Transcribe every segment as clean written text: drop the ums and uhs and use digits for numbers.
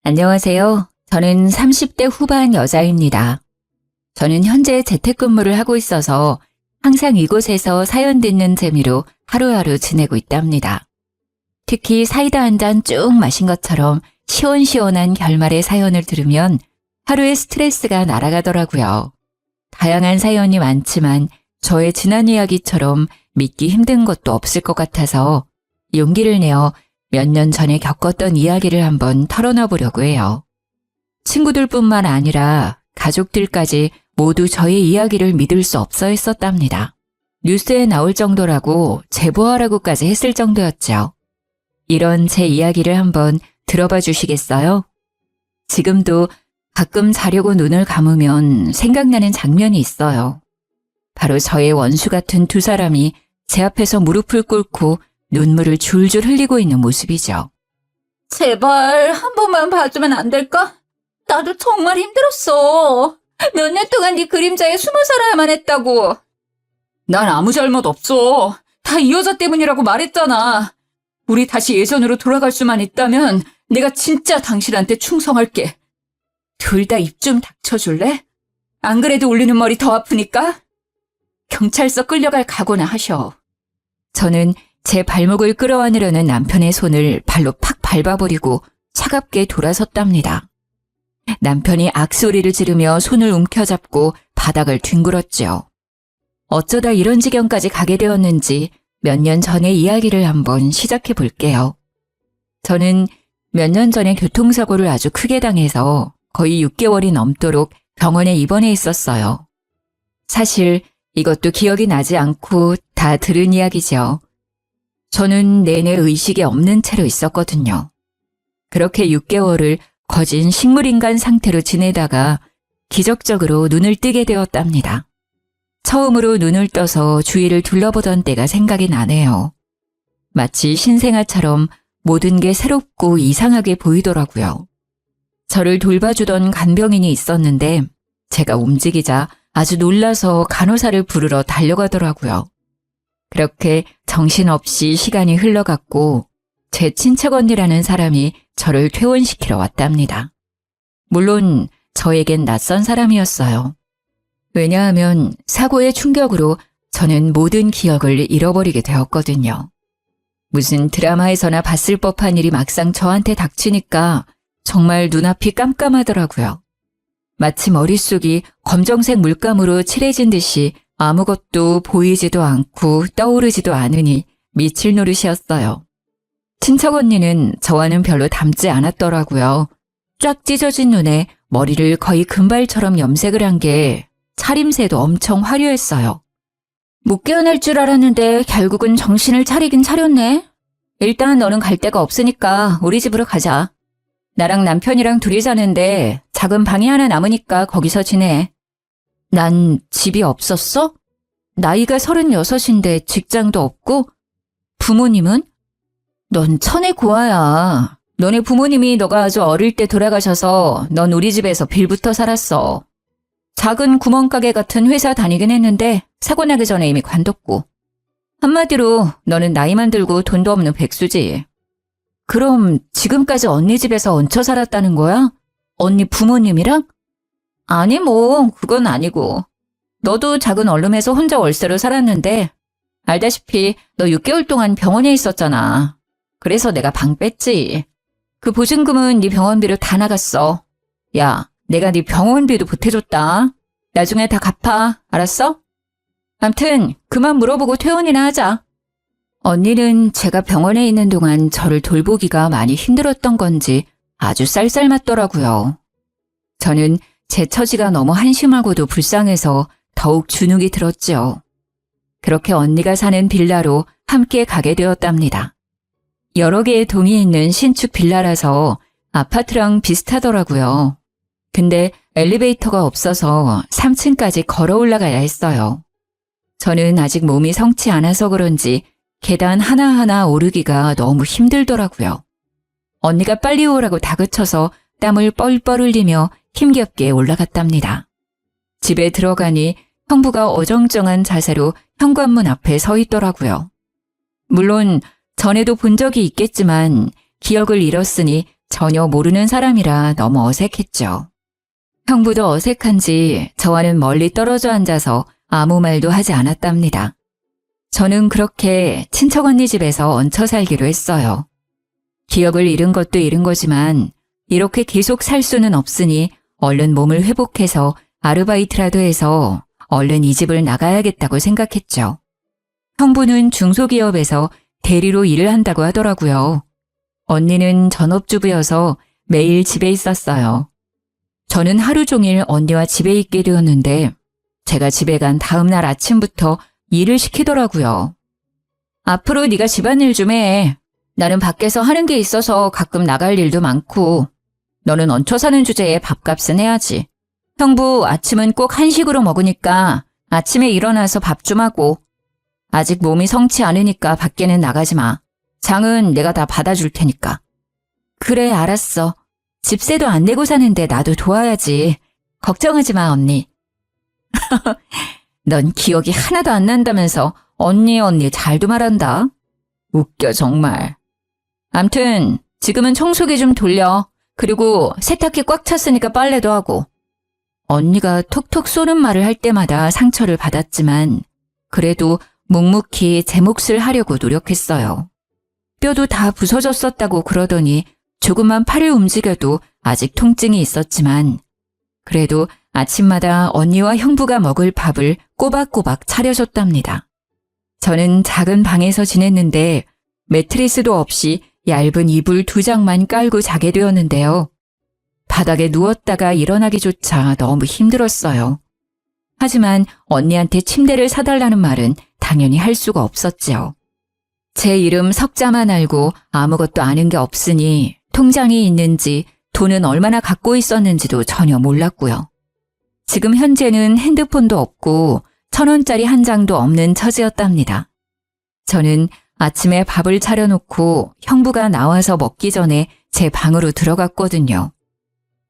안녕하세요. 저는 30대 후반 여자입니다. 저는 현재 재택근무를 하고 있어서 항상 이곳에서 사연 듣는 재미로 하루하루 지내고 있답니다. 특히 사이다 한 잔 쭉 마신 것처럼 시원시원한 결말의 사연을 들으면 하루의 스트레스가 날아가더라고요. 다양한 사연이 많지만 저의 지난 이야기처럼 믿기 힘든 것도 없을 것 같아서 용기를 내어 몇 년 전에 겪었던 이야기를 한번 털어놔 보려고 해요. 친구들뿐만 아니라 가족들까지 모두 저의 이야기를 믿을 수 없어 했었답니다. 뉴스에 나올 정도라고 제보하라고까지 했을 정도였죠. 이런 제 이야기를 한번 들어봐 주시겠어요? 지금도 가끔 자려고 눈을 감으면 생각나는 장면이 있어요. 바로 저의 원수 같은 두 사람이 제 앞에서 무릎을 꿇고 눈물을 줄줄 흘리고 있는 모습이죠. 제발 한 번만 봐주면 안 될까? 나도 정말 힘들었어. 몇 년 동안 네 그림자에 숨어 살아야만 했다고. 난 아무 잘못 없어. 다 이 여자 때문이라고 말했잖아. 우리 다시 예전으로 돌아갈 수만 있다면 내가 진짜 당신한테 충성할게. 둘 다 입 좀 닥쳐줄래? 안 그래도 울리는 머리 더 아프니까? 경찰서 끌려갈 각오나 하셔. 저는 제 발목을 끌어안으려는 남편의 손을 발로 팍 밟아버리고 차갑게 돌아섰답니다. 남편이 악소리를 지르며 손을 움켜잡고 바닥을 뒹굴었죠. 어쩌다 이런 지경까지 가게 되었는지 몇 년 전의 이야기를 한번 시작해 볼게요. 저는 몇 년 전에 교통사고를 아주 크게 당해서 거의 6개월이 넘도록 병원에 입원해 있었어요. 사실 이것도 기억이 나지 않고 다 들은 이야기죠. 저는 내내 의식이 없는 채로 있었거든요. 그렇게 6개월을 거진 식물인간 상태로 지내다가 기적적으로 눈을 뜨게 되었답니다. 처음으로 눈을 떠서 주위를 둘러보던 때가 생각이 나네요. 마치 신생아처럼 모든 게 새롭고 이상하게 보이더라고요. 저를 돌봐주던 간병인이 있었는데 제가 움직이자 아주 놀라서 간호사를 부르러 달려가더라고요. 그렇게 정신없이 시간이 흘러갔고 제 친척 언니라는 사람이 저를 퇴원시키러 왔답니다. 물론 저에겐 낯선 사람이었어요. 왜냐하면 사고의 충격으로 저는 모든 기억을 잃어버리게 되었거든요. 무슨 드라마에서나 봤을 법한 일이 막상 저한테 닥치니까 정말 눈앞이 깜깜하더라고요. 마치 머릿속이 검정색 물감으로 칠해진 듯이 아무것도 보이지도 않고 떠오르지도 않으니 미칠 노릇이었어요. 친척 언니는 저와는 별로 닮지 않았더라고요. 쫙 찢어진 눈에 머리를 거의 금발처럼 염색을 한 게 차림새도 엄청 화려했어요. 못 깨어날 줄 알았는데 결국은 정신을 차리긴 차렸네. 일단 너는 갈 데가 없으니까 우리 집으로 가자. 나랑 남편이랑 둘이 사는데 작은 방이 하나 남으니까 거기서 지내. 난 집이 없었어? 나이가 36인데 직장도 없고? 부모님은? 넌 천의 고아야. 너네 부모님이 너가 아주 어릴 때 돌아가셔서 넌 우리 집에서 빌부터 살았어. 작은 구멍가게 같은 회사 다니긴 했는데 사고 나기 전에 이미 관뒀고. 한마디로 너는 나이만 들고 돈도 없는 백수지. 그럼 지금까지 언니 집에서 얹혀 살았다는 거야? 언니 부모님이랑? 아니 그건 아니고. 너도 작은 원룸에서 혼자 월세로 살았는데 알다시피 너 6개월 동안 병원에 있었잖아. 그래서 내가 방 뺐지. 그 보증금은 네 병원비로 다 나갔어. 야, 내가 네 병원비도 보태줬다. 나중에 다 갚아. 알았어? 암튼 그만 물어보고 퇴원이나 하자. 언니는 제가 병원에 있는 동안 저를 돌보기가 많이 힘들었던 건지 아주 쌀쌀맞더라고요. 저는 제 처지가 너무 한심하고도 불쌍해서 더욱 주눅이 들었죠. 그렇게 언니가 사는 빌라로 함께 가게 되었답니다. 여러 개의 동이 있는 신축 빌라라서 아파트랑 비슷하더라고요. 근데 엘리베이터가 없어서 3층까지 걸어 올라가야 했어요. 저는 아직 몸이 성치 않아서 그런지 계단 하나하나 오르기가 너무 힘들더라고요. 언니가 빨리 오라고 다그쳐서 땀을 뻘뻘 흘리며 힘겹게 올라갔답니다. 집에 들어가니 형부가 어정쩡한 자세로 현관문 앞에 서 있더라고요. 물론 전에도 본 적이 있겠지만 기억을 잃었으니 전혀 모르는 사람이라 너무 어색했죠. 형부도 어색한지 저와는 멀리 떨어져 앉아서 아무 말도 하지 않았답니다. 저는 그렇게 친척 언니 집에서 얹혀 살기로 했어요. 기억을 잃은 것도 잃은 거지만 이렇게 계속 살 수는 없으니 얼른 몸을 회복해서 아르바이트라도 해서 얼른 이 집을 나가야겠다고 생각했죠. 형부는 중소기업에서 대리로 일을 한다고 하더라고요. 언니는 전업주부여서 매일 집에 있었어요. 저는 하루 종일 언니와 집에 있게 되었는데 제가 집에 간 다음 날 아침부터 일을 시키더라고요. 앞으로 네가 집안일 좀 해. 나는 밖에서 하는 게 있어서 가끔 나갈 일도 많고 너는 얹혀 사는 주제에 밥값은 해야지. 형부 아침은 꼭 한식으로 먹으니까 아침에 일어나서 밥 좀 하고 아직 몸이 성치 않으니까 밖에는 나가지 마. 장은 내가 다 받아줄 테니까. 그래 알았어. 집세도 안 내고 사는데 나도 도와야지. 걱정하지 마 언니. 넌 기억이 하나도 안 난다면서 언니 잘도 말한다. 웃겨 정말. 암튼 지금은 청소기 좀 돌려. 그리고 세탁기 꽉 찼으니까 빨래도 하고. 언니가 톡톡 쏘는 말을 할 때마다 상처를 받았지만 그래도 묵묵히 제 몫을 하려고 노력했어요. 뼈도 다 부서졌었다고 그러더니 조금만 팔을 움직여도 아직 통증이 있었지만 그래도 아침마다 언니와 형부가 먹을 밥을 꼬박꼬박 차려줬답니다. 저는 작은 방에서 지냈는데 매트리스도 없이 얇은 이불 2장만 깔고 자게 되었는데요. 바닥에 누웠다가 일어나기조차 너무 힘들었어요. 하지만 언니한테 침대를 사달라는 말은 당연히 할 수가 없었죠. 제 이름 석자만 알고 아무것도 아는 게 없으니 통장이 있는지 돈은 얼마나 갖고 있었는지도 전혀 몰랐고요. 지금 현재는 핸드폰도 없고 1,000원짜리 한 장도 없는 처지였답니다. 저는 아침에 밥을 차려놓고 형부가 나와서 먹기 전에 제 방으로 들어갔거든요.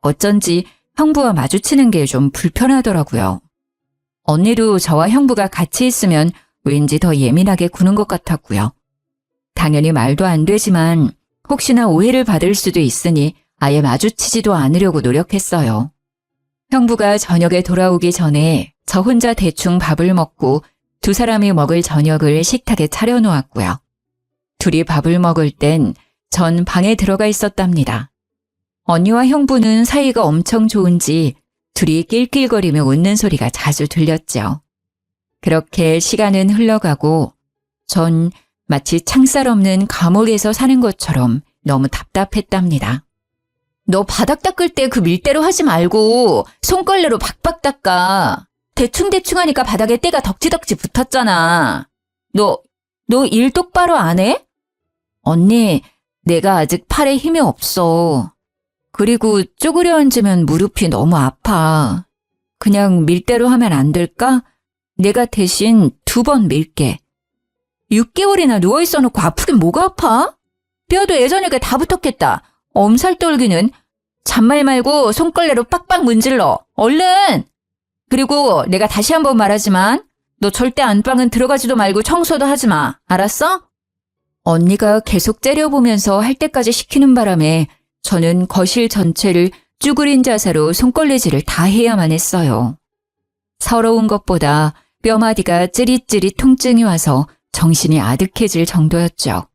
어쩐지 형부와 마주치는 게 좀 불편하더라고요. 언니도 저와 형부가 같이 있으면 왠지 더 예민하게 구는 것 같았고요. 당연히 말도 안 되지만 혹시나 오해를 받을 수도 있으니 아예 마주치지도 않으려고 노력했어요. 형부가 저녁에 돌아오기 전에 저 혼자 대충 밥을 먹고 두 사람이 먹을 저녁을 식탁에 차려놓았고요. 둘이 밥을 먹을 땐 전 방에 들어가 있었답니다. 언니와 형부는 사이가 엄청 좋은지 둘이 낄낄거리며 웃는 소리가 자주 들렸죠. 그렇게 시간은 흘러가고 전 마치 창살 없는 감옥에서 사는 것처럼 너무 답답했답니다. 너 바닥 닦을 때 그 밀대로 하지 말고 손걸레로 박박 닦아. 대충대충 하니까 바닥에 때가 덕지덕지 붙었잖아. 너 일 똑바로 안 해? 언니, 내가 아직 팔에 힘이 없어. 그리고 쪼그려 앉으면 무릎이 너무 아파. 그냥 밀대로 하면 안 될까? 내가 대신 2번 밀게. 6개월이나 누워있어 놓고 아프긴 뭐가 아파? 뼈도 예전에 다 붙었겠다. 엄살 떨기는. 잔말 말고 손걸레로 빡빡 문질러. 얼른! 그리고 내가 다시 한번 말하지만 너 절대 안방은 들어가지도 말고 청소도 하지 마. 알았어? 언니가 계속 째려보면서 할 때까지 시키는 바람에 저는 거실 전체를 쭈그린 자세로 손걸레질을 다 해야만 했어요. 서러운 것보다 뼈마디가 찌릿찌릿 통증이 와서 정신이 아득해질 정도였죠.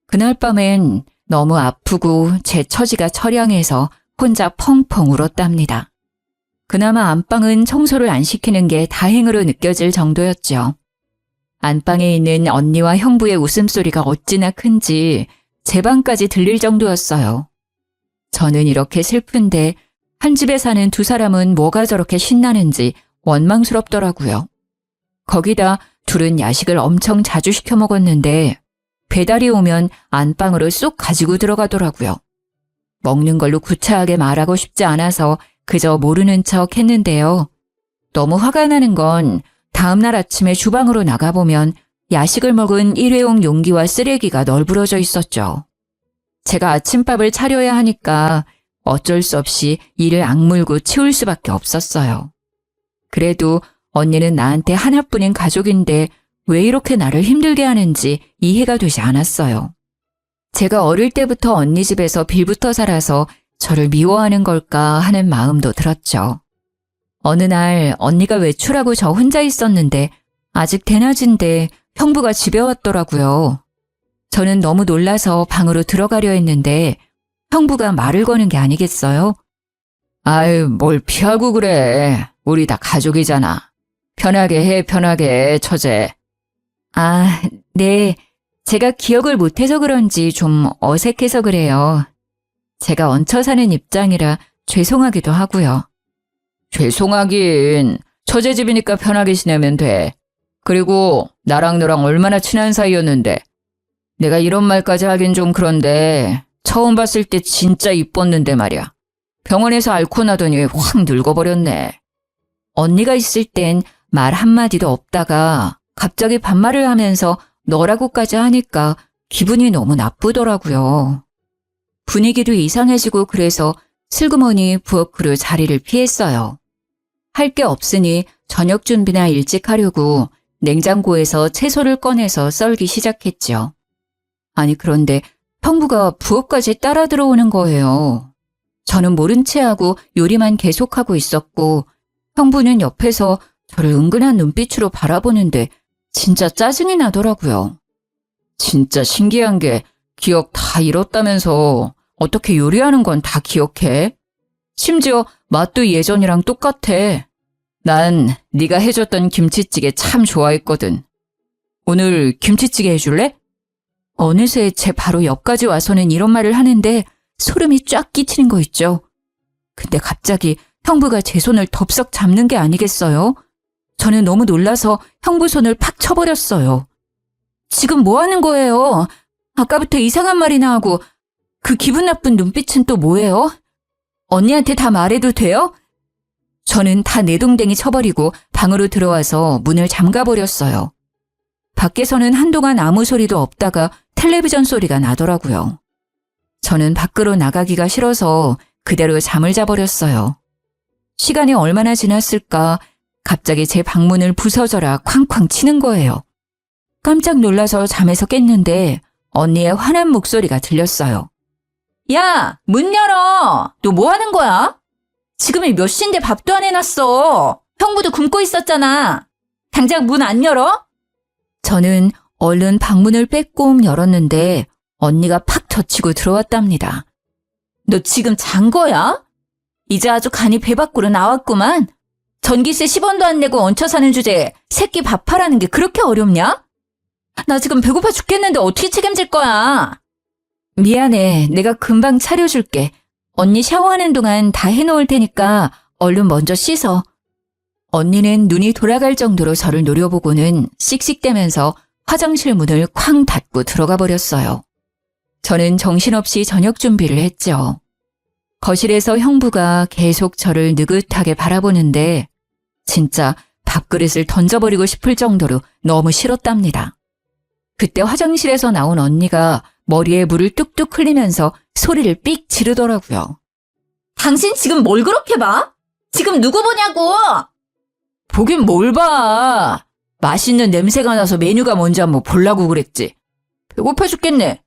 그날 밤엔 너무 아프고 제 처지가 처량해서 혼자 펑펑 울었답니다. 그나마 안방은 청소를 안 시키는 게 다행으로 느껴질 정도였죠. 안방에 있는 언니와 형부의 웃음소리가 어찌나 큰지 제 방까지 들릴 정도였어요. 저는 이렇게 슬픈데 한 집에 사는 두 사람은 뭐가 저렇게 신나는지 원망스럽더라고요. 거기다 둘은 야식을 엄청 자주 시켜 먹었는데 배달이 오면 안방으로 쏙 가지고 들어가더라고요. 먹는 걸로 구차하게 말하고 싶지 않아서 그저 모르는 척 했는데요. 너무 화가 나는 건 다음날 아침에 주방으로 나가보면 야식을 먹은 일회용 용기와 쓰레기가 널브러져 있었죠. 제가 아침밥을 차려야 하니까 어쩔 수 없이 이를 악물고 치울 수밖에 없었어요. 그래도 언니는 나한테 하나뿐인 가족인데 왜 이렇게 나를 힘들게 하는지 이해가 되지 않았어요. 제가 어릴 때부터 언니 집에서 빌부터 살아서 저를 미워하는 걸까 하는 마음도 들었죠. 어느 날 언니가 외출하고 저 혼자 있었는데 아직 대낮인데 형부가 집에 왔더라고요. 저는 너무 놀라서 방으로 들어가려 했는데 형부가 말을 거는 게 아니겠어요? 아유, 뭘 피하고 그래. 우리 다 가족이잖아. 편하게 해, 편하게, 처제. 아, 네. 제가 기억을 못해서 그런지 좀 어색해서 그래요. 제가 얹혀 사는 입장이라 죄송하기도 하고요. 죄송하긴. 처제 집이니까 편하게 지내면 돼. 그리고 나랑 너랑 얼마나 친한 사이였는데. 내가 이런 말까지 하긴 좀 그런데 처음 봤을 때 진짜 이뻤는데 말이야. 병원에서 앓고 나더니 확 늙어버렸네. 언니가 있을 땐 말 한마디도 없다가 갑자기 반말을 하면서 너라고까지 하니까 기분이 너무 나쁘더라고요. 분위기도 이상해지고 그래서 슬그머니 부엌으로 자리를 피했어요. 할 게 없으니 저녁 준비나 일찍 하려고 냉장고에서 채소를 꺼내서 썰기 시작했죠. 아니 그런데 형부가 부엌까지 따라 들어오는 거예요. 저는 모른 채 하고 요리만 계속하고 있었고 형부는 옆에서 저를 은근한 눈빛으로 바라보는데 진짜 짜증이 나더라고요. 진짜 신기한 게 기억 다 잃었다면서 어떻게 요리하는 건 다 기억해? 심지어 맛도 예전이랑 똑같아. 난 네가 해줬던 김치찌개 참 좋아했거든. 오늘 김치찌개 해줄래? 어느새 제 바로 옆까지 와서는 이런 말을 하는데 소름이 쫙 끼치는 거 있죠. 근데 갑자기 형부가 제 손을 덥석 잡는 게 아니겠어요? 저는 너무 놀라서 형부 손을 팍 쳐버렸어요. 지금 뭐 하는 거예요? 아까부터 이상한 말이나 하고 그 기분 나쁜 눈빛은 또 뭐예요? 언니한테 다 말해도 돼요? 저는 다 내동댕이 쳐버리고 방으로 들어와서 문을 잠가버렸어요. 밖에서는 한동안 아무 소리도 없다가 텔레비전 소리가 나더라고요. 저는 밖으로 나가기가 싫어서 그대로 잠을 자버렸어요. 시간이 얼마나 지났을까 갑자기 제 방문을 부서져라 쾅쾅 치는 거예요. 깜짝 놀라서 잠에서 깼는데 언니의 화난 목소리가 들렸어요. 야, 문 열어. 너 뭐 하는 거야? 지금이 몇 시인데 밥도 안 해놨어. 형부도 굶고 있었잖아. 당장 문 안 열어? 저는 얼른 방문을 빼꼼 열었는데 언니가 팍 젖히고 들어왔답니다. 너 지금 잔 거야? 이제 아주 간이 배 밖으로 나왔구만. 전기세 10원도 안 내고 얹혀 사는 주제에 새끼 밥하라는 게 그렇게 어렵냐? 나 지금 배고파 죽겠는데 어떻게 책임질 거야? 미안해. 내가 금방 차려줄게. 언니 샤워하는 동안 다 해놓을 테니까 얼른 먼저 씻어. 언니는 눈이 돌아갈 정도로 저를 노려보고는 씩씩대면서 화장실 문을 쾅 닫고 들어가 버렸어요. 저는 정신없이 저녁 준비를 했죠. 거실에서 형부가 계속 저를 느긋하게 바라보는데 진짜 밥그릇을 던져버리고 싶을 정도로 너무 싫었답니다. 그때 화장실에서 나온 언니가 머리에 물을 뚝뚝 흘리면서 소리를 삑 지르더라고요. 당신 지금 뭘 그렇게 봐? 지금 누구 보냐고! 보긴 뭘 봐. 맛있는 냄새가 나서 메뉴가 뭔지 한번 보려고 그랬지. 배고파 죽겠네.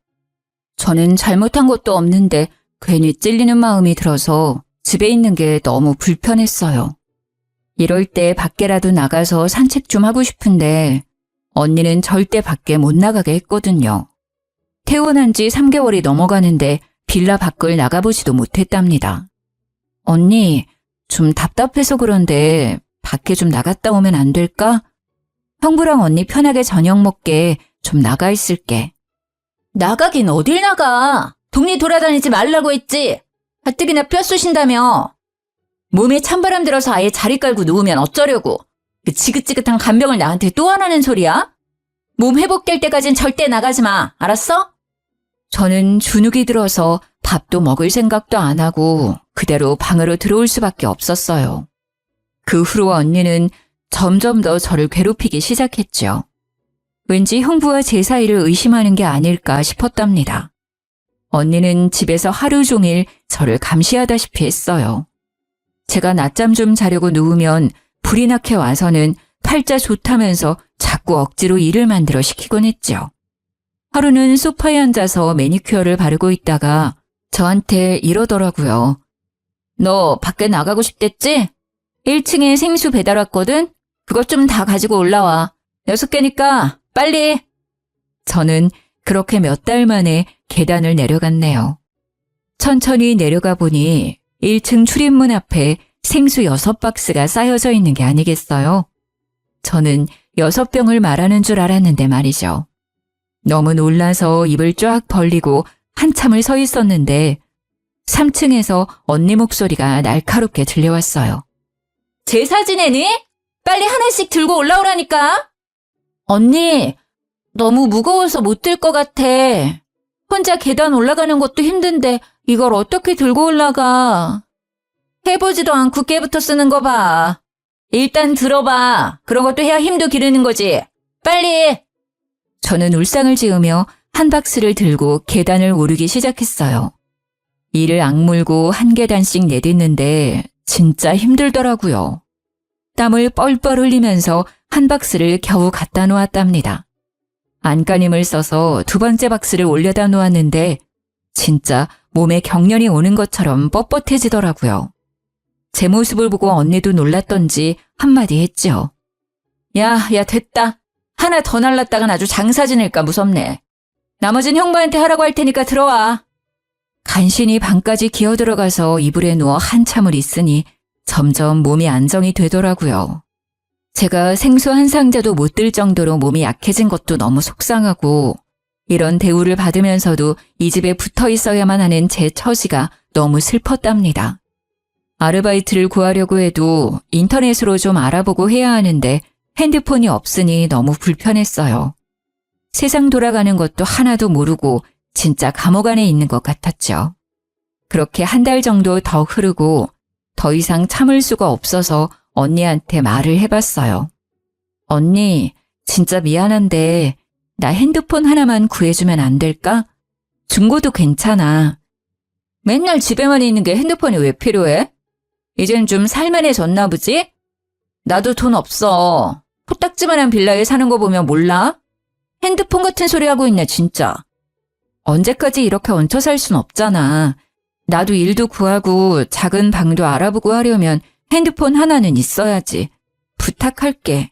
저는 잘못한 것도 없는데 괜히 찔리는 마음이 들어서 집에 있는 게 너무 불편했어요. 이럴 때 밖에라도 나가서 산책 좀 하고 싶은데 언니는 절대 밖에 못 나가게 했거든요. 퇴원한 지 3개월이 넘어가는데 빌라 밖을 나가보지도 못했답니다. 언니, 좀 답답해서 그런데 밖에 좀 나갔다 오면 안 될까? 형부랑 언니 편하게 저녁 먹게 좀 나가 있을게. 나가긴 어딜 나가. 동네 돌아다니지 말라고 했지. 가뜩이나 뼈 쑤신다며. 몸에 찬바람 들어서 아예 자리 깔고 누우면 어쩌려고. 그 지긋지긋한 간병을 나한테 또 하라는 소리야? 몸 회복될 때까진 절대 나가지 마. 알았어? 저는 주눅이 들어서 밥도 먹을 생각도 안 하고 그대로 방으로 들어올 수밖에 없었어요. 그 후로 언니는 점점 더 저를 괴롭히기 시작했죠. 왠지 형부와 제 사이를 의심하는 게 아닐까 싶었답니다. 언니는 집에서 하루 종일 저를 감시하다시피 했어요. 제가 낮잠 좀 자려고 누우면 불이 나게 와서는 팔자 좋다면서 자꾸 억지로 일을 만들어 시키곤 했죠. 하루는 소파에 앉아서 매니큐어를 바르고 있다가 저한테 이러더라고요. 너 밖에 나가고 싶댔지? 1층에 생수 배달 왔거든? 그것 좀 다 가지고 올라와. 6개니까 빨리. 저는 그렇게 몇 달 만에 계단을 내려갔네요. 천천히 내려가 보니 1층 출입문 앞에 생수 6박스가 쌓여져 있는 게 아니겠어요? 저는 6병을 말하는 줄 알았는데 말이죠. 너무 놀라서 입을 쫙 벌리고 한참을 서 있었는데 3층에서 언니 목소리가 날카롭게 들려왔어요. 제사 지내니? 빨리 하나씩 들고 올라오라니까. 언니, 너무 무거워서 못 들 것 같아. 혼자 계단 올라가는 것도 힘든데 이걸 어떻게 들고 올라가. 해보지도 않고 깨부터 쓰는 거 봐. 일단 들어봐. 그런 것도 해야 힘도 기르는 거지. 빨리. 저는 울상을 지으며 한 박스를 들고 계단을 오르기 시작했어요. 이를 악물고 한 계단씩 내딛는데 진짜 힘들더라고요. 땀을 뻘뻘 흘리면서 한 박스를 겨우 갖다 놓았답니다. 안간힘을 써서 2번째 박스를 올려다 놓았는데 진짜 몸에 경련이 오는 것처럼 뻣뻣해지더라고요. 제 모습을 보고 언니도 놀랐던지 한마디 했죠. 야, 됐다. 하나 더 날랐다간 아주 장사 지낼까 무섭네. 나머진 형부한테 하라고 할 테니까 들어와. 간신히 방까지 기어 들어가서 이불에 누워 한참을 있으니 점점 몸이 안정이 되더라고요. 제가 생수 한 상자도 못 들 정도로 몸이 약해진 것도 너무 속상하고 이런 대우를 받으면서도 이 집에 붙어 있어야만 하는 제 처지가 너무 슬펐답니다. 아르바이트를 구하려고 해도 인터넷으로 좀 알아보고 해야 하는데 핸드폰이 없으니 너무 불편했어요. 세상 돌아가는 것도 하나도 모르고 진짜 감옥 안에 있는 것 같았죠. 그렇게 한 달 정도 더 흐르고 더 이상 참을 수가 없어서 언니한테 말을 해봤어요. 언니, 진짜 미안한데 나 핸드폰 하나만 구해주면 안 될까? 중고도 괜찮아. 맨날 집에만 있는 게 핸드폰이 왜 필요해? 이젠 좀 살만해졌나 보지? 나도 돈 없어. 코딱지만한 빌라에 사는 거 보면 몰라? 핸드폰 같은 소리 하고 있네 진짜. 언제까지 이렇게 얹혀 살 순 없잖아. 나도 일도 구하고 작은 방도 알아보고 하려면 핸드폰 하나는 있어야지. 부탁할게.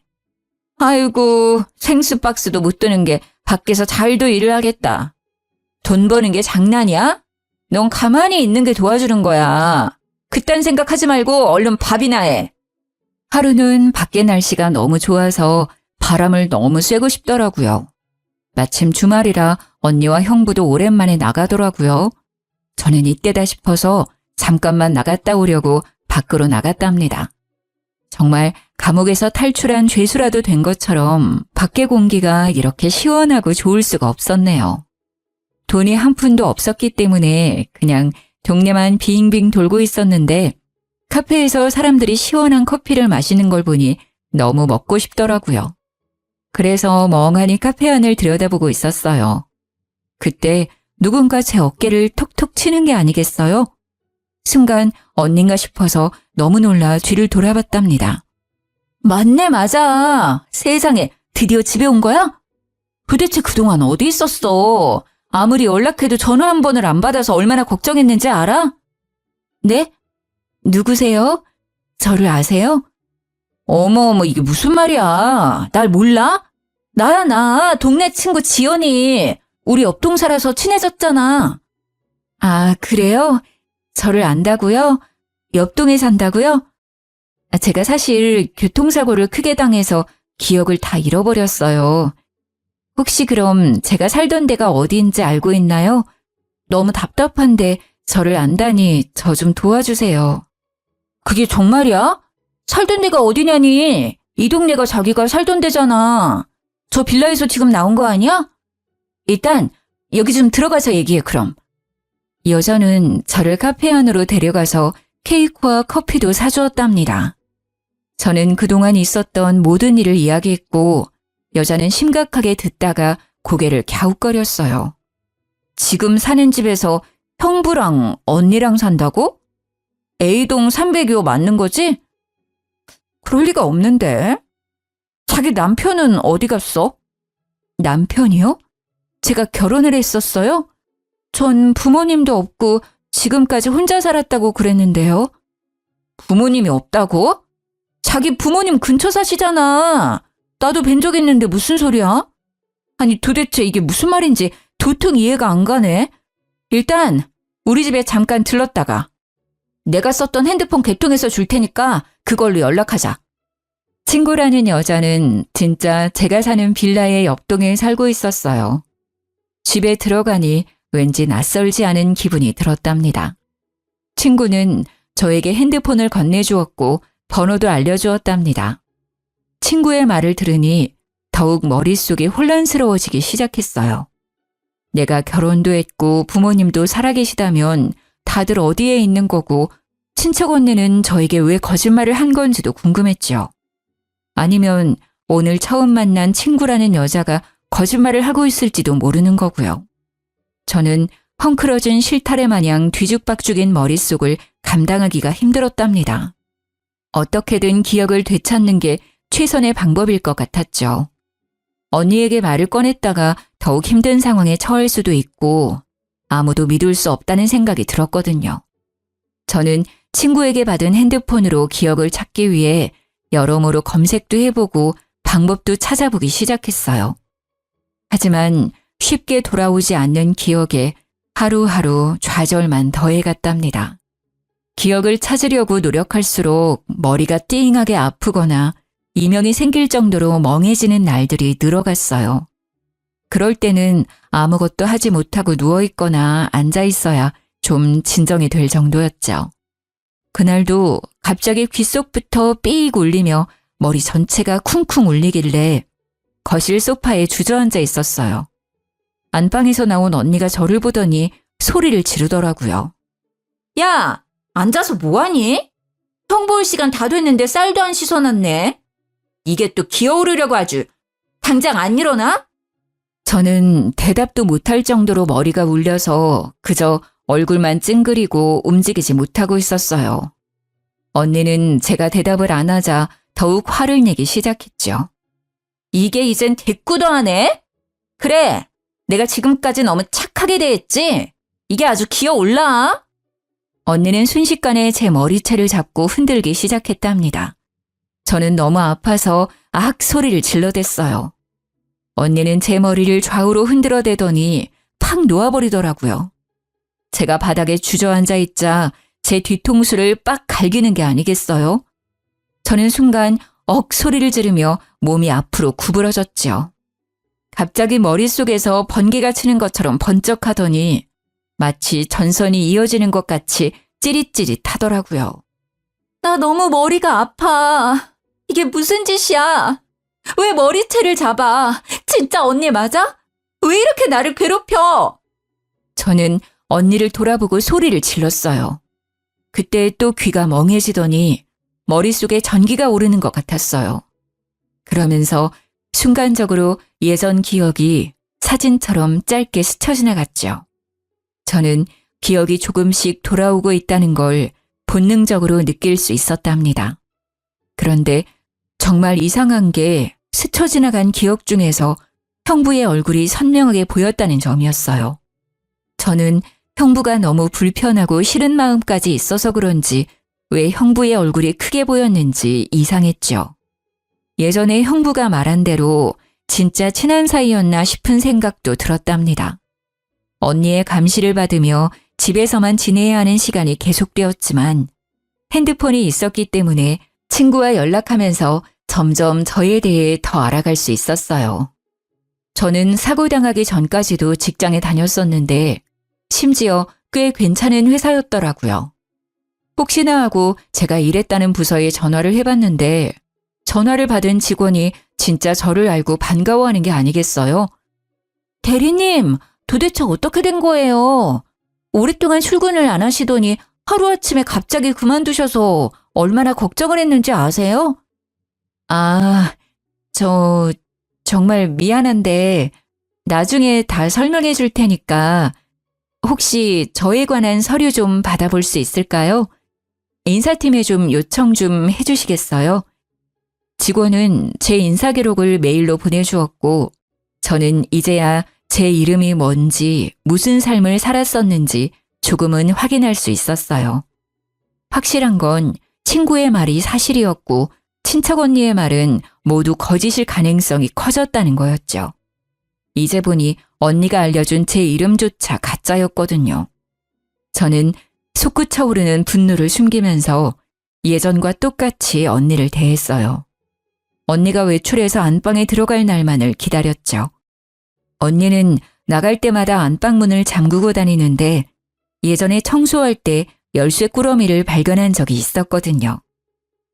아이고, 생수 박스도 못 드는 게 밖에서 잘도 일을 하겠다. 돈 버는 게 장난이야? 넌 가만히 있는 게 도와주는 거야. 그딴 생각하지 말고 얼른 밥이나 해. 하루는 밖에 날씨가 너무 좋아서 바람을 너무 쐬고 싶더라고요. 마침 주말이라 언니와 형부도 오랜만에 나가더라고요. 저는 이때다 싶어서 잠깐만 나갔다 오려고 밖으로 나갔답니다. 정말 감옥에서 탈출한 죄수라도 된 것처럼 밖의 공기가 이렇게 시원하고 좋을 수가 없었네요. 돈이 한 푼도 없었기 때문에 그냥 동네만 빙빙 돌고 있었는데 카페에서 사람들이 시원한 커피를 마시는 걸 보니 너무 먹고 싶더라고요. 그래서 멍하니 카페 안을 들여다보고 있었어요. 그때 누군가 제 어깨를 톡톡 치는 게 아니겠어요? 순간 언닌가 싶어서 너무 놀라 뒤를 돌아봤답니다. 맞네, 맞아. 세상에, 드디어 집에 온 거야? 도대체 그동안 어디 있었어? 아무리 연락해도 전화 한 번을 안 받아서 얼마나 걱정했는지 알아? 네? 누구세요? 저를 아세요? 어머, 이게 무슨 말이야. 날 몰라? 나야, 나. 동네 친구 지연이. 우리 옆동 살아서 친해졌잖아. 아, 그래요? 저를 안다고요? 옆동에 산다고요? 제가 사실 교통사고를 크게 당해서 기억을 다 잃어버렸어요. 혹시 그럼 제가 살던 데가 어디인지 알고 있나요? 너무 답답한데 저를 안다니 저 좀 도와주세요. 그게 정말이야? 살던 데가 어디냐니? 이 동네가 자기가 살던 데잖아. 저 빌라에서 지금 나온 거 아니야? 일단 여기 좀 들어가서 얘기해 그럼. 여자는 저를 카페 안으로 데려가서 케이크와 커피도 사주었답니다. 저는 그동안 있었던 모든 일을 이야기했고 여자는 심각하게 듣다가 고개를 갸웃거렸어요. 지금 사는 집에서 형부랑 언니랑 산다고? A동 302호 맞는 거지? 그럴 리가 없는데. 자기 남편은 어디 갔어? 남편이요? 제가 결혼을 했었어요? 전 부모님도 없고 지금까지 혼자 살았다고 그랬는데요. 부모님이 없다고? 자기 부모님 근처 사시잖아. 나도 뵌 적 있는데 무슨 소리야? 아니 도대체 이게 무슨 말인지 도통 이해가 안 가네. 일단 우리 집에 잠깐 들렀다가 내가 썼던 핸드폰 개통해서 줄 테니까 그걸로 연락하자. 친구라는 여자는 진짜 제가 사는 빌라의 옆동에 살고 있었어요. 집에 들어가니 왠지 낯설지 않은 기분이 들었답니다. 친구는 저에게 핸드폰을 건네주었고 번호도 알려주었답니다. 친구의 말을 들으니 더욱 머릿속이 혼란스러워지기 시작했어요. 내가 결혼도 했고 부모님도 살아계시다면 다들 어디에 있는 거고 친척 언니는 저에게 왜 거짓말을 한 건지도 궁금했죠. 아니면 오늘 처음 만난 친구라는 여자가 거짓말을 하고 있을지도 모르는 거고요. 저는 헝클어진 실타래 마냥 뒤죽박죽인 머릿속을 감당하기가 힘들었답니다. 어떻게든 기억을 되찾는 게 최선의 방법일 것 같았죠. 언니에게 말을 꺼냈다가 더욱 힘든 상황에 처할 수도 있고 아무도 믿을 수 없다는 생각이 들었거든요. 저는 친구에게 받은 핸드폰으로 기억을 찾기 위해 여러모로 검색도 해보고 방법도 찾아보기 시작했어요. 하지만 쉽게 돌아오지 않는 기억에 하루하루 좌절만 더해갔답니다. 기억을 찾으려고 노력할수록 머리가 띵하게 아프거나 이명이 생길 정도로 멍해지는 날들이 늘어갔어요. 그럴 때는 아무것도 하지 못하고 누워있거나 앉아있어야 좀 진정이 될 정도였죠. 그날도 갑자기 귓속부터 삐익 울리며 머리 전체가 쿵쿵 울리길래 거실 소파에 주저앉아 있었어요. 안방에서 나온 언니가 저를 보더니 소리를 지르더라고요. 야, 앉아서 뭐하니? 형 볼 시간 다 됐는데 쌀도 안 씻어놨네. 이게 또 기어오르려고 아주. 당장 안 일어나? 저는 대답도 못할 정도로 머리가 울려서 그저 얼굴만 찡그리고 움직이지 못하고 있었어요. 언니는 제가 대답을 안 하자 더욱 화를 내기 시작했죠. 이게 이젠 대꾸도 하네? 그래, 내가 지금까지 너무 착하게 대했지? 이게 아주 기어올라. 언니는 순식간에 제 머리채를 잡고 흔들기 시작했답니다. 저는 너무 아파서 악 소리를 질러댔어요. 언니는 제 머리를 좌우로 흔들어대더니 팍 놓아버리더라고요. 제가 바닥에 주저앉아 있자 제 뒤통수를 빡 갈기는 게 아니겠어요? 저는 순간 억 소리를 지르며 몸이 앞으로 구부러졌죠. 갑자기 머릿속에서 번개가 치는 것처럼 번쩍하더니 마치 전선이 이어지는 것 같이 찌릿찌릿하더라고요. 나 너무 머리가 아파. 이게 무슨 짓이야? 왜 머리채를 잡아? 진짜 언니 맞아? 왜 이렇게 나를 괴롭혀? 저는 언니를 돌아보고 소리를 질렀어요. 그때 또 귀가 멍해지더니 머릿속에 전기가 오르는 것 같았어요. 그러면서 순간적으로 예전 기억이 사진처럼 짧게 스쳐 지나갔죠. 저는 기억이 조금씩 돌아오고 있다는 걸 본능적으로 느낄 수 있었답니다. 그런데 정말 이상한 게 스쳐 지나간 기억 중에서 형부의 얼굴이 선명하게 보였다는 점이었어요. 저는 형부가 너무 불편하고 싫은 마음까지 있어서 그런지 왜 형부의 얼굴이 크게 보였는지 이상했죠. 예전에 형부가 말한 대로 진짜 친한 사이였나 싶은 생각도 들었답니다. 언니의 감시를 받으며 집에서만 지내야 하는 시간이 계속되었지만 핸드폰이 있었기 때문에 친구와 연락하면서 점점 저에 대해 더 알아갈 수 있었어요. 저는 사고당하기 전까지도 직장에 다녔었는데 심지어 꽤 괜찮은 회사였더라고요. 혹시나 하고 제가 일했다는 부서에 전화를 해봤는데 전화를 받은 직원이 진짜 저를 알고 반가워하는 게 아니겠어요? 대리님, 도대체 어떻게 된 거예요? 오랫동안 출근을 안 하시더니 하루아침에 갑자기 그만두셔서 얼마나 걱정을 했는지 아세요? 아, 저 정말 미안한데 나중에 다 설명해 줄 테니까 혹시 저에 관한 서류 좀 받아볼 수 있을까요? 인사팀에 좀 요청 좀 해주시겠어요? 직원은 제 인사 기록을 메일로 보내주었고 저는 이제야 제 이름이 뭔지, 무슨 삶을 살았었는지 조금은 확인할 수 있었어요. 확실한 건 친구의 말이 사실이었고 친척 언니의 말은 모두 거짓일 가능성이 커졌다는 거였죠. 이제 보니 언니가 알려준 제 이름조차 가짜였거든요. 저는 솟구쳐오르는 분노를 숨기면서 예전과 똑같이 언니를 대했어요. 언니가 외출해서 안방에 들어갈 날만을 기다렸죠. 언니는 나갈 때마다 안방문을 잠그고 다니는데 예전에 청소할 때 열쇠 꾸러미를 발견한 적이 있었거든요.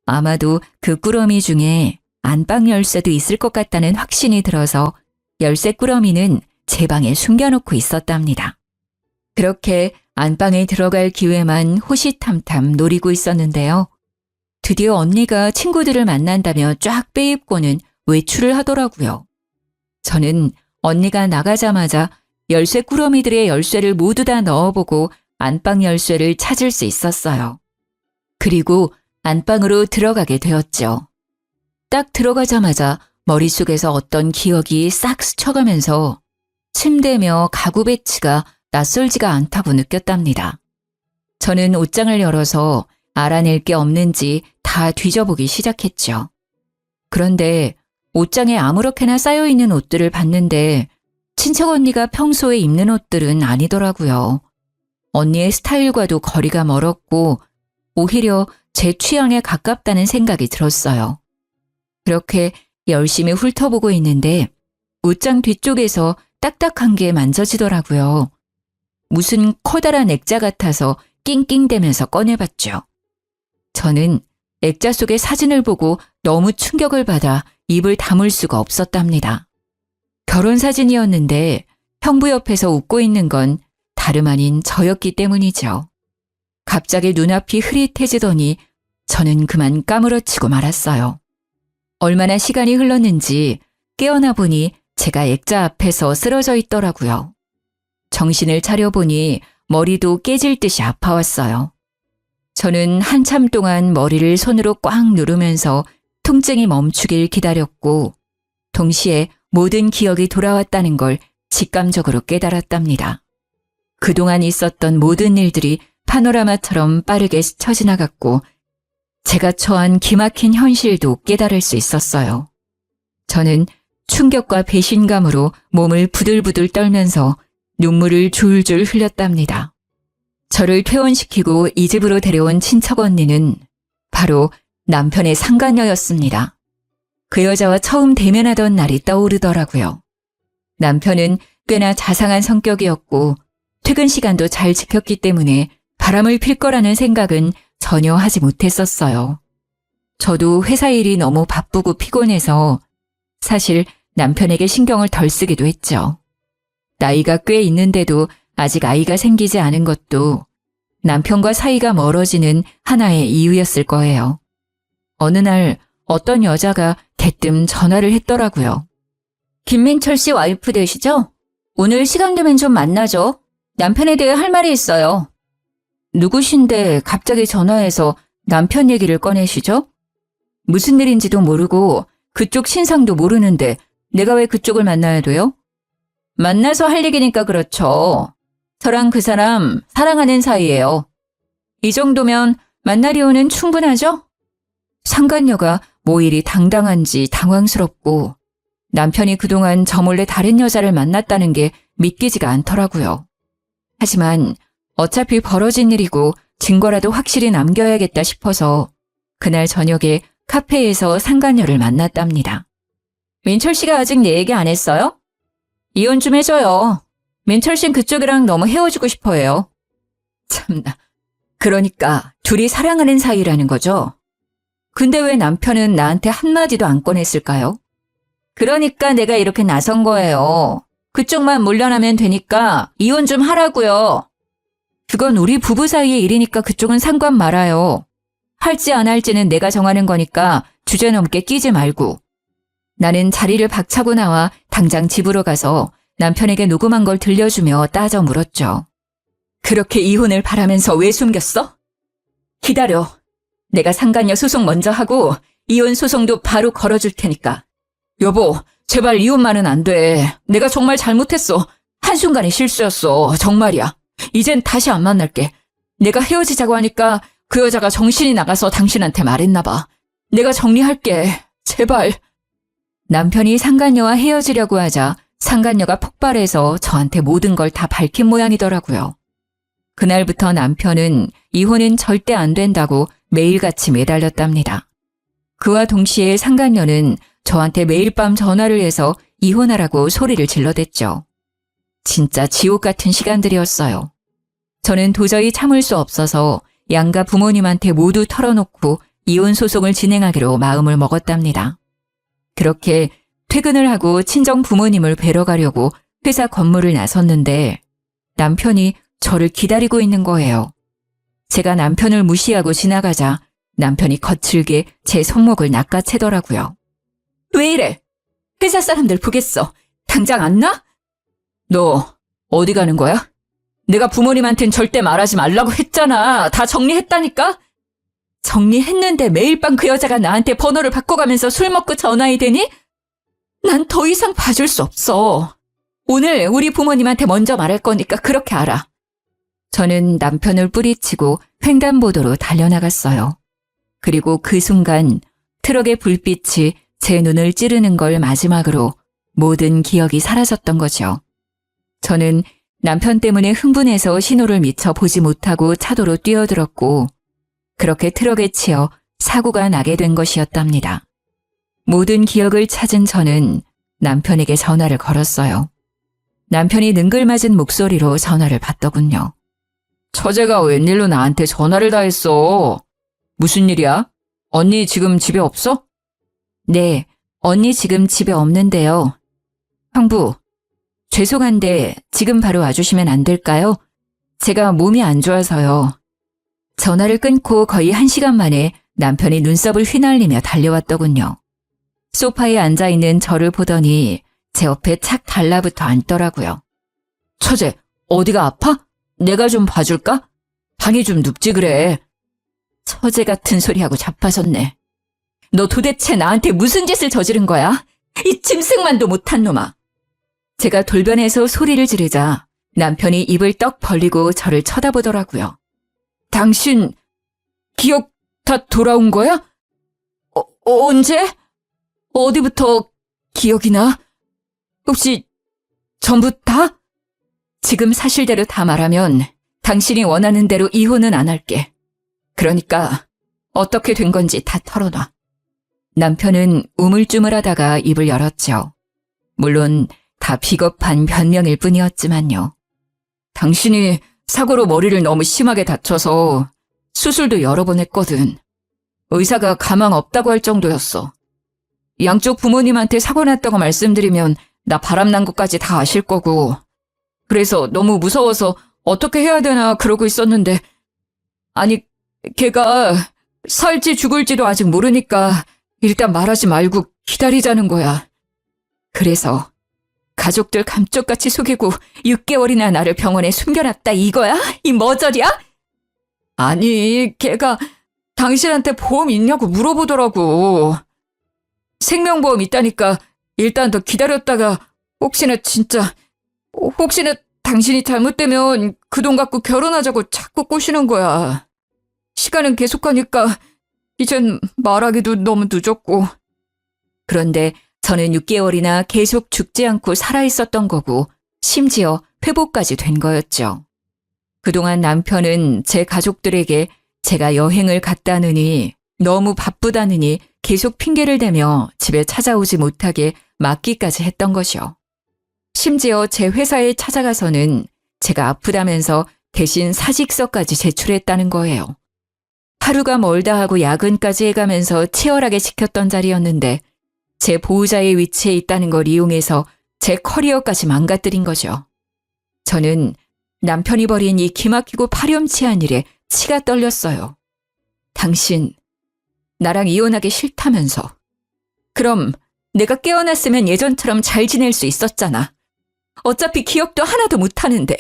아마도 그 꾸러미 중에 안방 열쇠도 있을 것 같다는 확신이 들어서 열쇠 꾸러미는 제 방에 숨겨놓고 있었답니다. 그렇게 안방에 들어갈 기회만 호시탐탐 노리고 있었는데요. 드디어 언니가 친구들을 만난다며 쫙 빼입고는 외출을 하더라고요. 저는 언니가 나가자마자 열쇠 꾸러미들의 열쇠를 모두 다 넣어보고 안방 열쇠를 찾을 수 있었어요. 그리고 안방으로 들어가게 되었죠. 딱 들어가자마자 머릿속에서 어떤 기억이 싹 스쳐가면서 침대며 가구 배치가 낯설지가 않다고 느꼈답니다. 저는 옷장을 열어서 알아낼 게 없는지 다 뒤져보기 시작했죠. 그런데 옷장에 아무렇게나 쌓여있는 옷들을 봤는데 친척 언니가 평소에 입는 옷들은 아니더라고요. 언니의 스타일과도 거리가 멀었고 오히려 제 취향에 가깝다는 생각이 들었어요. 그렇게 열심히 훑어보고 있는데 옷장 뒤쪽에서 딱딱한 게 만져지더라고요. 무슨 커다란 액자 같아서 낑낑대면서 꺼내봤죠. 저는 액자 속의 사진을 보고 너무 충격을 받아 입을 다물 수가 없었답니다. 결혼사진이었는데 형부 옆에서 웃고 있는 건 다름 아닌 저였기 때문이죠. 갑자기 눈앞이 흐릿해지더니 저는 그만 까무러치고 말았어요. 얼마나 시간이 흘렀는지 깨어나 보니 제가 액자 앞에서 쓰러져 있더라고요. 정신을 차려보니 머리도 깨질 듯이 아파왔어요. 저는 한참 동안 머리를 손으로 꽉 누르면서 통증이 멈추길 기다렸고 동시에 모든 기억이 돌아왔다는 걸 직감적으로 깨달았답니다. 그동안 있었던 모든 일들이 파노라마처럼 빠르게 스쳐 지나갔고 제가 처한 기막힌 현실도 깨달을 수 있었어요. 저는 충격과 배신감으로 몸을 부들부들 떨면서 눈물을 줄줄 흘렸답니다. 저를 퇴원시키고 이 집으로 데려온 친척 언니는 바로 남편의 상간녀였습니다. 그 여자와 처음 대면하던 날이 떠오르더라고요. 남편은 꽤나 자상한 성격이었고 퇴근 시간도 잘 지켰기 때문에 바람을 필 거라는 생각은 전혀 하지 못했었어요. 저도 회사 일이 너무 바쁘고 피곤해서 사실 남편에게 신경을 덜 쓰기도 했죠. 나이가 꽤 있는데도 아직 아이가 생기지 않은 것도 남편과 사이가 멀어지는 하나의 이유였을 거예요. 어느 날 어떤 여자가 대뜸 전화를 했더라고요. 김민철 씨 와이프 되시죠? 오늘 시간 되면 좀 만나죠. 남편에 대해 할 말이 있어요. 누구신데 갑자기 전화해서 남편 얘기를 꺼내시죠? 무슨 일인지도 모르고 그쪽 신상도 모르는데 내가 왜 그쪽을 만나야 돼요? 만나서 할 얘기니까 그렇죠. 저랑 그 사람 사랑하는 사이예요. 이 정도면 만날 이유는 충분하죠? 상간녀가 뭐 이리 당당한지 당황스럽고 남편이 그동안 저 몰래 다른 여자를 만났다는 게 믿기지가 않더라고요. 하지만 어차피 벌어진 일이고 증거라도 확실히 남겨야겠다 싶어서 그날 저녁에 카페에서 상간녀를 만났답니다. 민철 씨가 아직 내 얘기 안 했어요? 이혼 좀 해줘요. 민철 씨는 그쪽이랑 너무 헤어지고 싶어 해요. 참나. 그러니까 둘이 사랑하는 사이라는 거죠? 근데 왜 남편은 나한테 한마디도 안 꺼냈을까요? 그러니까 내가 이렇게 나선 거예요. 그쪽만 물러나면 되니까 이혼 좀 하라고요. 그건 우리 부부 사이의 일이니까 그쪽은 상관 말아요. 할지 안 할지는 내가 정하는 거니까 주제넘게 끼지 말고. 나는 자리를 박차고 나와 당장 집으로 가서 남편에게 녹음한 걸 들려주며 따져 물었죠. 그렇게 이혼을 바라면서 왜 숨겼어? 기다려. 내가 상간녀 소송 먼저 하고 이혼 소송도 바로 걸어줄 테니까. 여보, 제발 이혼만은 안 돼. 내가 정말 잘못했어. 한순간의 실수였어. 정말이야. 이젠 다시 안 만날게. 내가 헤어지자고 하니까 그 여자가 정신이 나가서 당신한테 말했나 봐. 내가 정리할게. 제발. 남편이 상간녀와 헤어지려고 하자 상간녀가 폭발해서 저한테 모든 걸 다 밝힌 모양이더라고요. 그날부터 남편은 이혼은 절대 안 된다고 매일같이 매달렸답니다. 그와 동시에 상간녀는 저한테 매일 밤 전화를 해서 이혼하라고 소리를 질러댔죠. 진짜 지옥 같은 시간들이었어요. 저는 도저히 참을 수 없어서 양가 부모님한테 모두 털어놓고 이혼 소송을 진행하기로 마음을 먹었답니다. 그렇게 퇴근을 하고 친정 부모님을 뵈러 가려고 회사 건물을 나섰는데 남편이 저를 기다리고 있는 거예요. 제가 남편을 무시하고 지나가자 남편이 거칠게 제 손목을 낚아채더라고요. 왜 이래? 회사 사람들 보겠어. 당장 안 나? 너 어디 가는 거야? 내가 부모님한텐 절대 말하지 말라고 했잖아. 다 정리했다니까? 정리했는데 매일 밤 그 여자가 나한테 번호를 바꿔가면서 술 먹고 전화해 대니? 난 더 이상 봐줄 수 없어. 오늘 우리 부모님한테 먼저 말할 거니까 그렇게 알아. 저는 남편을 뿌리치고 횡단보도로 달려나갔어요. 그리고 그 순간 트럭의 불빛이 제 눈을 찌르는 걸 마지막으로 모든 기억이 사라졌던 거죠. 저는 남편 때문에 흥분해서 신호를 미처 보지 못하고 차도로 뛰어들었고 그렇게 트럭에 치여 사고가 나게 된 것이었답니다. 모든 기억을 찾은 저는 남편에게 전화를 걸었어요. 남편이 능글맞은 목소리로 전화를 받더군요. 처제가 웬일로 나한테 전화를 다 했어? 무슨 일이야? 언니 지금 집에 없어? 네, 언니 지금 집에 없는데요. 형부, 죄송한데 지금 바로 와주시면 안 될까요? 제가 몸이 안 좋아서요. 전화를 끊고 거의 1시간 만에 남편이 눈썹을 휘날리며 달려왔더군요. 소파에 앉아있는 저를 보더니 제 옆에 착 달라붙어 앉더라고요. 처제, 어디가 아파? 내가 좀 봐줄까? 방이 좀 눕지 그래. 처제 같은 소리하고 자빠졌네. 너 도대체 나한테 무슨 짓을 저지른 거야? 이 짐승만도 못한 놈아. 제가 돌변해서 소리를 지르자 남편이 입을 떡 벌리고 저를 쳐다보더라고요. 당신 기억 다 돌아온 거야? 언제? 어디부터 기억이 나? 혹시 전부 다? 지금 사실대로 다 말하면 당신이 원하는 대로 이혼은 안 할게. 그러니까 어떻게 된 건지 다 털어놔. 남편은 우물쭈물하다가 입을 열었죠. 물론 다 비겁한 변명일 뿐이었지만요. 당신이 사고로 머리를 너무 심하게 다쳐서 수술도 여러 번 했거든. 의사가 가망 없다고 할 정도였어. 양쪽 부모님한테 사고 났다고 말씀드리면 나 바람난 것까지 다 아실 거고. 그래서 너무 무서워서 어떻게 해야 되나 그러고 있었는데 아니 걔가 살지 죽을지도 아직 모르니까 일단 말하지 말고 기다리자는 거야. 그래서 가족들 감쪽같이 속이고 6개월이나 나를 병원에 숨겨놨다 이거야? 이 머저리야? 아니, 걔가 당신한테 보험 있냐고 물어보더라고. 생명보험 있다니까 일단 더 기다렸다가 혹시나 당신이 잘못되면 그 돈 갖고 결혼하자고 자꾸 꼬시는 거야. 시간은 계속 가니까 이젠 말하기도 너무 늦었고. 그런데 저는 6개월이나 계속 죽지 않고 살아있었던 거고 심지어 회복까지 된 거였죠. 그동안 남편은 제 가족들에게 제가 여행을 갔다느니 너무 바쁘다느니 계속 핑계를 대며 집에 찾아오지 못하게 막기까지 했던 것이요. 심지어 제 회사에 찾아가서는 제가 아프다면서 대신 사직서까지 제출했다는 거예요. 하루가 멀다 하고 야근까지 해가면서 치열하게 지켰던 자리였는데 제 보호자의 위치에 있다는 걸 이용해서 제 커리어까지 망가뜨린 거죠. 저는 남편이 벌인 이 기막히고 파렴치한 일에 치가 떨렸어요. 당신, 나랑 이혼하기 싫다면서. 그럼 내가 깨어났으면 예전처럼 잘 지낼 수 있었잖아. 어차피 기억도 하나도 못하는데.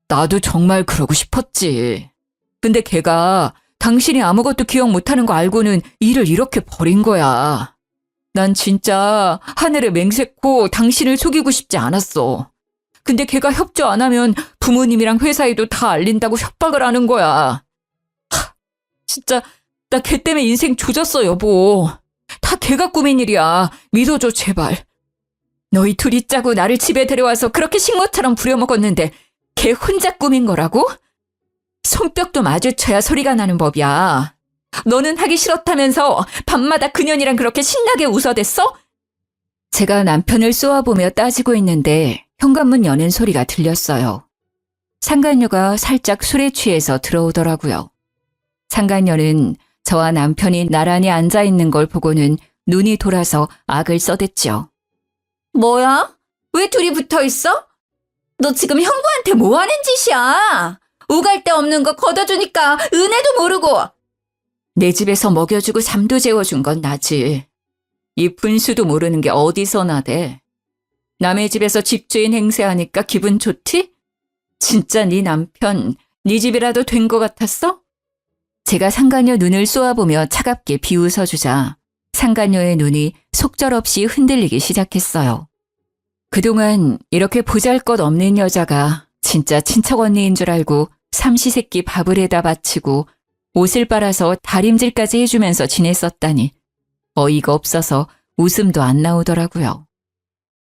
나도 정말 그러고 싶었지. 근데 걔가 당신이 아무것도 기억 못하는 거 알고는 일을 이렇게 버린 거야. 난 진짜 하늘에 맹세코 당신을 속이고 싶지 않았어. 근데 걔가 협조 안 하면 부모님이랑 회사에도 다 알린다고 협박을 하는 거야. 진짜 나 걔 때문에 인생 조졌어, 여보. 다 걔가 꾸민 일이야. 믿어줘, 제발. 너희 둘이 짜고 나를 집에 데려와서 그렇게 식모처럼 부려먹었는데 걔 혼자 꾸민 거라고? 손뼉도 마주쳐야 소리가 나는 법이야. 너는 하기 싫었다면서 밤마다 그년이랑 그렇게 신나게 웃어댔어? 제가 남편을 쏘아보며 따지고 있는데 현관문 여는 소리가 들렸어요. 상간녀가 살짝 술에 취해서 들어오더라고요. 상간녀는 저와 남편이 나란히 앉아있는 걸 보고는 눈이 돌아서 악을 써댔죠. 뭐야? 왜 둘이 붙어 있어? 너 지금 형부한테 뭐 하는 짓이야? 우갈 데 없는 거 걷어주니까 은혜도 모르고. 내 집에서 먹여주고 잠도 재워준 건 나지. 이 분수도 모르는 게 어디서 나대. 남의 집에서 집주인 행세하니까 기분 좋지? 진짜 네 남편, 네 집이라도 된 것 같았어? 제가 상간녀 눈을 쏘아보며 차갑게 비웃어주자 상간녀의 눈이 속절없이 흔들리기 시작했어요. 그동안 이렇게 보잘것없는 여자가 진짜 친척 언니인 줄 알고 삼시세끼 밥을 해다 바치고 옷을 빨아서 다림질까지 해주면서 지냈었다니 어이가 없어서 웃음도 안 나오더라고요.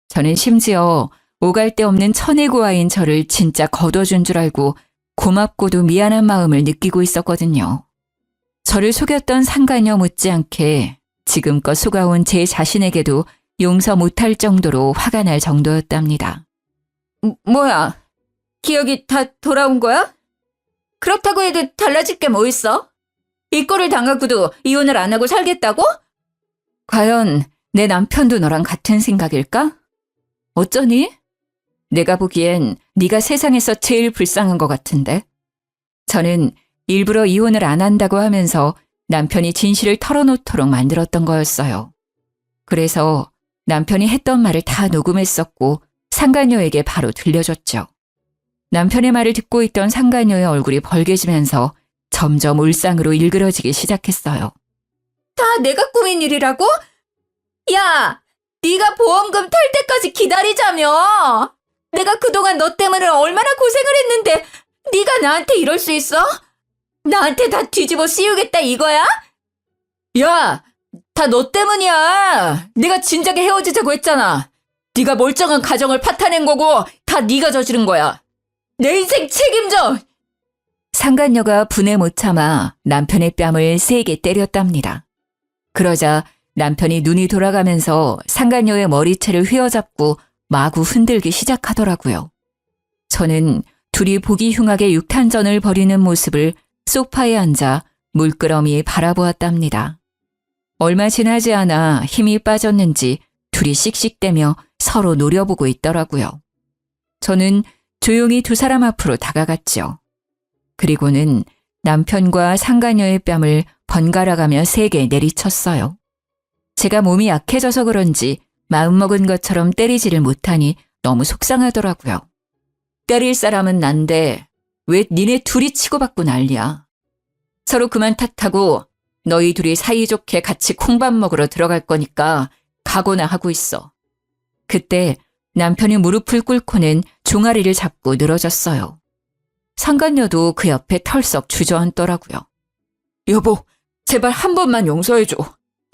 저는 심지어 오갈 데 없는 천혜고아인 저를 진짜 거둬준 줄 알고 고맙고도 미안한 마음을 느끼고 있었거든요. 저를 속였던 상간녀 못지않게 지금껏 속아온 제 자신에게도 용서 못할 정도로 화가 날 정도였답니다. 뭐야? 기억이 다 돌아온 거야? 그렇다고 해도 달라질 게 뭐 있어? 이 꼴을 당하고도 이혼을 안 하고 살겠다고? 과연 내 남편도 너랑 같은 생각일까? 어쩌니? 내가 보기엔 네가 세상에서 제일 불쌍한 것 같은데. 저는 일부러 이혼을 안 한다고 하면서 남편이 진실을 털어놓도록 만들었던 거였어요. 그래서 남편이 했던 말을 다 녹음했었고 상간녀에게 바로 들려줬죠. 남편의 말을 듣고 있던 상간녀의 얼굴이 벌개지면서 점점 울상으로 일그러지기 시작했어요. 다 내가 꾸민 일이라고? 야, 네가 보험금 탈 때까지 기다리자며. 내가 그동안 너 때문에 얼마나 고생을 했는데 네가 나한테 이럴 수 있어? 나한테 다 뒤집어 씌우겠다 이거야? 야! 다 너 때문이야! 내가 진작에 헤어지자고 했잖아. 네가 멀쩡한 가정을 파탄낸 거고 다 네가 저지른 거야. 내 인생 책임져! 상간녀가 분에 못 참아 남편의 뺨을 세게 때렸답니다. 그러자 남편이 눈이 돌아가면서 상간녀의 머리채를 휘어잡고 마구 흔들기 시작하더라고요. 저는 둘이 보기 흉하게 육탄전을 벌이는 모습을 소파에 앉아 물끄러미 바라보았답니다. 얼마 지나지 않아 힘이 빠졌는지 둘이 씩씩대며 서로 노려보고 있더라고요. 저는 조용히 두 사람 앞으로 다가갔죠. 그리고는 남편과 상간녀의 뺨을 번갈아가며 세게 내리쳤어요. 제가 몸이 약해져서 그런지 마음먹은 것처럼 때리지를 못하니 너무 속상하더라고요. 때릴 사람은 난데 왜 니네 둘이 치고받고 난리야. 서로 그만 탓하고 너희 둘이 사이좋게 같이 콩밥 먹으러 들어갈 거니까 각오나 하고 있어. 그때 남편이 무릎을 꿇고는 종아리를 잡고 늘어졌어요. 상간녀도 그 옆에 털썩 주저앉더라고요. 여보, 제발 한 번만 용서해줘.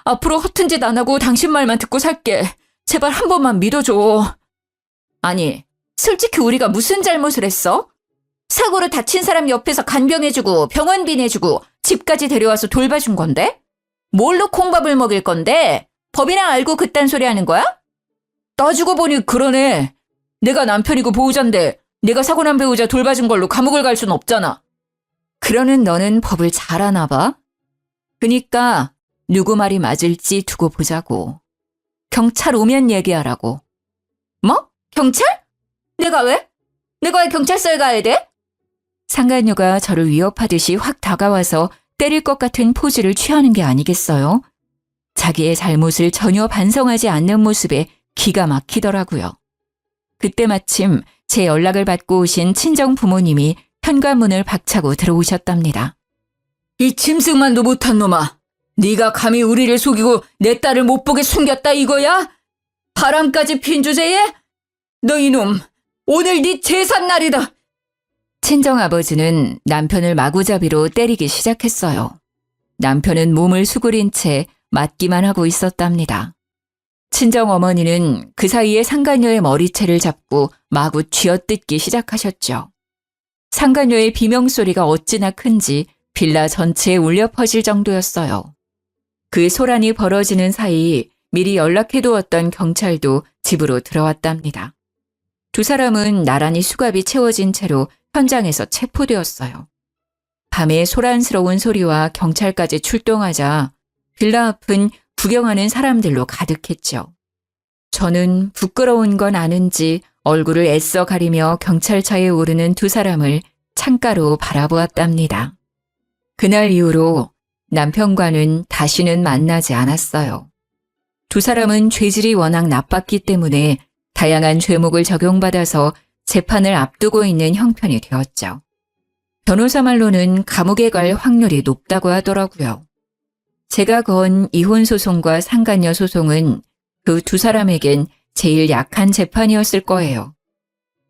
앞으로 허튼 짓 안 하고 당신 말만 듣고 살게. 제발 한 번만 믿어줘. 아니, 솔직히 우리가 무슨 잘못을 했어? 사고로 다친 사람 옆에서 간병해주고 병원비 내주고 집까지 데려와서 돌봐준 건데? 뭘로 콩밥을 먹일 건데? 법이나 알고 그딴 소리 하는 거야? 따지고 보니 그러네. 내가 남편이고 보호자인데 내가 사고 난 배우자 돌봐준 걸로 감옥을 갈 순 없잖아. 그러는 너는 법을 잘 아나 봐. 그니까 누구 말이 맞을지 두고 보자고. 경찰 오면 얘기하라고. 뭐? 경찰? 내가 왜? 내가 왜 경찰서에 가야 돼? 상간녀가 저를 위협하듯이 확 다가와서 때릴 것 같은 포즈를 취하는 게 아니겠어요? 자기의 잘못을 전혀 반성하지 않는 모습에 기가 막히더라고요. 그때 마침 제 연락을 받고 오신 친정 부모님이 현관문을 박차고 들어오셨답니다. 이 짐승만도 못한 놈아. 네가 감히 우리를 속이고 내 딸을 못 보게 숨겼다 이거야? 바람까지 핀 주제에? 너 이놈, 오늘 네 제삿날이다. 친정아버지는 남편을 마구잡이로 때리기 시작했어요. 남편은 몸을 수그린 채 맞기만 하고 있었답니다. 친정어머니는 그 사이에 상간녀의 머리채를 잡고 마구 쥐어뜯기 시작하셨죠. 상간녀의 비명소리가 어찌나 큰지 빌라 전체에 울려 퍼질 정도였어요. 그 소란이 벌어지는 사이 미리 연락해두었던 경찰도 집으로 들어왔답니다. 두 사람은 나란히 수갑이 채워진 채로 현장에서 체포되었어요. 밤에 소란스러운 소리와 경찰까지 출동하자 빌라 앞은 구경하는 사람들로 가득했죠. 저는 부끄러운 건 아는지 얼굴을 애써 가리며 경찰차에 오르는 두 사람을 창가로 바라보았답니다. 그날 이후로 남편과는 다시는 만나지 않았어요. 두 사람은 죄질이 워낙 나빴기 때문에 다양한 죄목을 적용받아서 재판을 앞두고 있는 형편이 되었죠. 변호사 말로는 감옥에 갈 확률이 높다고 하더라고요. 제가 건 이혼 소송과 상간녀 소송은 그 두 사람에겐 제일 약한 재판이었을 거예요.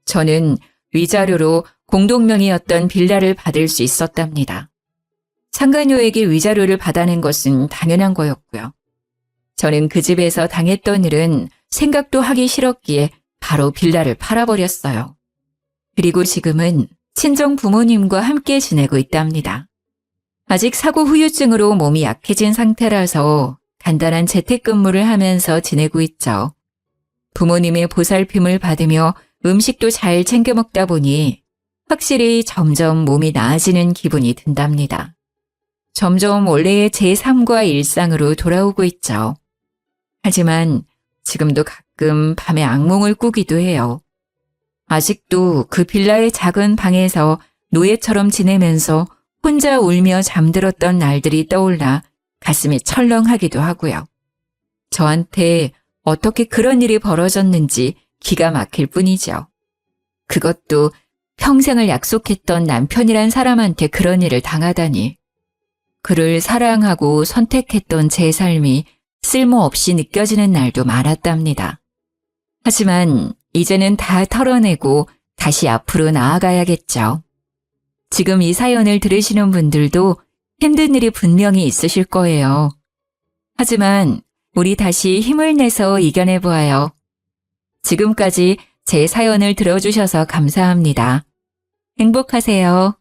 저는 위자료로 공동명의였던 빌라를 받을 수 있었답니다. 상간녀에게 위자료를 받아낸 것은 당연한 거였고요. 저는 그 집에서 당했던 일은 생각도 하기 싫었기에 바로 빌라를 팔아버렸어요. 그리고 지금은 친정 부모님과 함께 지내고 있답니다. 아직 사고 후유증으로 몸이 약해진 상태라서 간단한 재택근무를 하면서 지내고 있죠. 부모님의 보살핌을 받으며 음식도 잘 챙겨 먹다 보니 확실히 점점 몸이 나아지는 기분이 든답니다. 점점 원래의 제 삶과 일상으로 돌아오고 있죠. 하지만 지금도 가끔 밤에 악몽을 꾸기도 해요. 아직도 그 빌라의 작은 방에서 노예처럼 지내면서 혼자 울며 잠들었던 날들이 떠올라 가슴이 철렁하기도 하고요. 저한테 어떻게 그런 일이 벌어졌는지 기가 막힐 뿐이죠. 그것도 평생을 약속했던 남편이란 사람한테 그런 일을 당하다니. 그를 사랑하고 선택했던 제 삶이 쓸모없이 느껴지는 날도 많았답니다. 하지만 이제는 다 털어내고 다시 앞으로 나아가야겠죠. 지금 이 사연을 들으시는 분들도 힘든 일이 분명히 있으실 거예요. 하지만 우리 다시 힘을 내서 이겨내보아요. 지금까지 제 사연을 들어주셔서 감사합니다. 행복하세요.